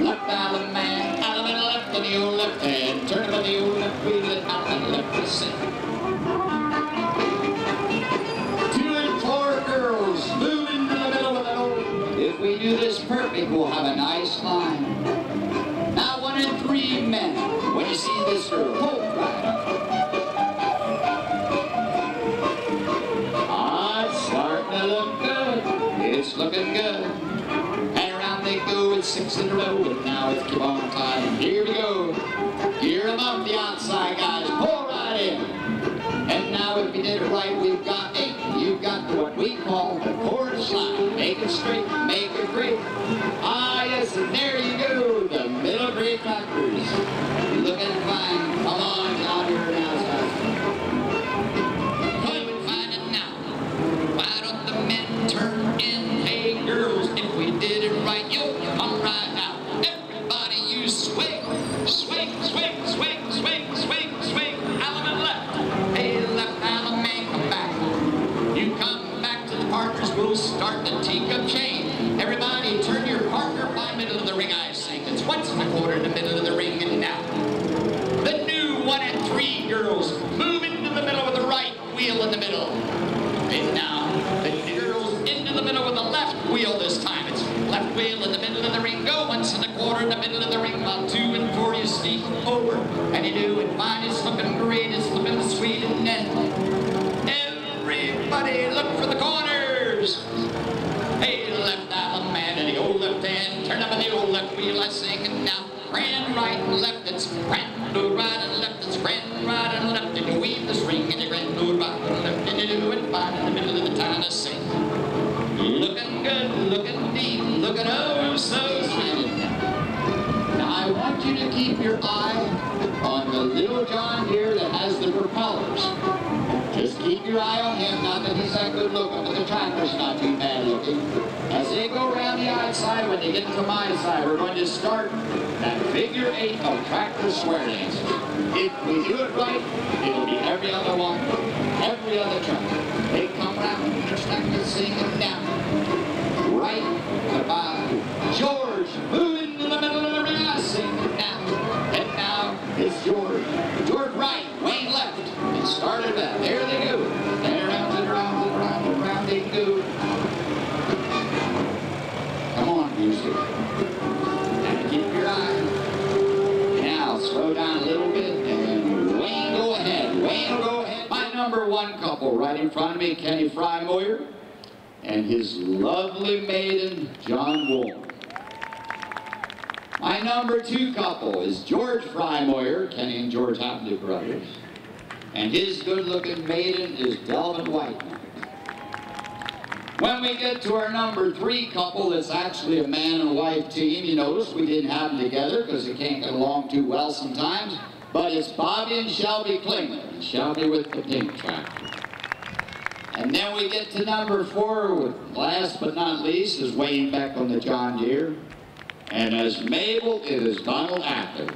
Left Allen man, Allen and left on the old left hand. Turn on the old left wheel and Allen left the center. 2 and 4 girls move into the middle of the old. If we do this perfect, we'll have a nice line. Now 1 and 3 men. When you see this girl, hold right up. It's starting to look good. It's looking good. And around they go with 6 in a row. And now it's keep on time. Here we go. Gear them up the outside, guys. Pull right in. And now if you did it right, we've got 8. You've got what we call the chorus line. Make it straight, make it great. Ah, yes, and there you go. The middle grade tractors. Looking fine. Come on down here now, guys. Come and find it now. Why don't the men turn in? Hey, girls, if we did it right, yo, come right out. Everybody, you swing, swing, swing, swing, swing, swing, swing. Allen left. Hey, left Allen man, come back. You come back to the partners, we'll start the teacup chain. Everybody, turn your partner by middle of the ring, I sing. It's once and a quarter in the middle of the ring, and now. The new 1 and 3 girls move into the middle with the right wheel in the middle. And now, the girls into the middle with the left wheel this time. It's left wheel in the middle of the ring. Go 1 and a quarter in the middle of the ring. While 2 and 4 you sneak over. And you do it fine. It's looking great. It's looking sweet. And then everybody look for the corners. Hey, left Allen man and the old left hand. Turn up on the old left wheel. I sing it now. Grand right and left. It's grand old right and left. It's grand right and left. And you weave the string and you grand old right and left. And you do it fine in the middle of the town to sing. Looking good, looking deep, looking oh so sweet. Now I want you to keep your eye on the little John Deere that has the propellers. Just keep your eye on him, not that he's that good looking, but the tractor's not too bad looking. As they go around the outside, when they get to my side, we're going to start that figure 8 of tractor square dances. If we do it right, it'll be every other one, every other tractor. They come around, they're starting to sing it down. Right about George, move into the middle of the ring, I sing it now. And now it's George. George right, Wayne left. It started back. There they go. And around and around and around and around they go. Come on, music. And keep your eye. Now slow down a little bit and Wayne go ahead. Wayne will go ahead. My number 1 couple right in front of me, Kenny Frymoyer and his lovely maiden, John Woolman. My number 2 couple is George Frymoyer, Kenny and George Happy brothers, and his good-looking maiden is Delvin Whiteman. When we get to our number 3 couple, that's actually a man and wife team. You notice we didn't have them together because they can't get along too well sometimes, but it's Bobby and Shelby Klingman, Shelby with the pink tractor. And then we get to number 4, with last but not least, is Wayne Beck on the John Deere. And as Mabel, it is Donald Acker.